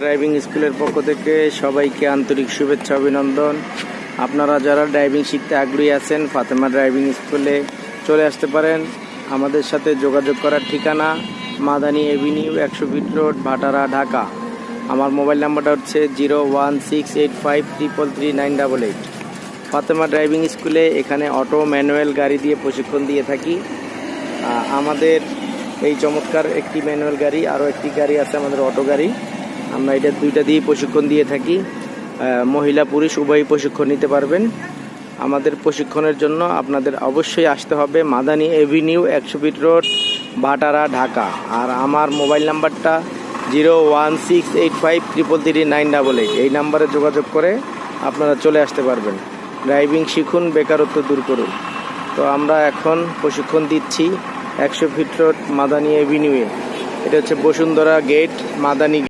Driving স্কুলের পক্ষ থেকে সবাইকে আন্তরিক শুভেচ্ছা অভিনন্দন। আপনারা যারা ড্রাইভিং শিখতে আগ্রহী আছেন ফাতেমা ড্রাইভিং স্কুলে চলে আসতে পারেন। আমাদের সাথে যোগাযোগ করার ঠিকানা Madani avenue 100 feet road, Bhatara, Dhaka. আমার মোবাইল নাম্বারটা হচ্ছে 01685333988। ফাতেমা ড্রাইভিং স্কুলে এখানে অটো ম্যানুয়াল গাড়ি দিয়ে প্রশিক্ষণ দিয়ে থাকি। আমাদের এই চমৎকার একটি ম্যানুয়াল গাড়ি, আরও একটি গাড়ি আছে আমাদের অটো গাড়ি। আমরা এটা দুইটা দিয়ে প্রশিক্ষণ দিয়ে থাকি। মহিলা পুরুষ উভয়ই প্রশিক্ষণ নিতে পারবেন। আমাদের প্রশিক্ষণের জন্য আপনাদের অবশ্যই আসতে হবে Madani avenue 100 feet road, Bhatara, Dhaka. আর আমার মোবাইল নাম্বারটা 01685333988। এই নাম্বারে যোগাযোগ করে আপনারা চলে আসতে পারবেন। ড্রাইভিং শিখুন, বেকারত্ব দূর করুন। তো আমরা এখন প্রশিক্ষণ দিচ্ছি 100 ফিট রোড মাদানী এভিনিউয়ে। এটা হচ্ছে বসুন্ধরা গেট, মাদানী।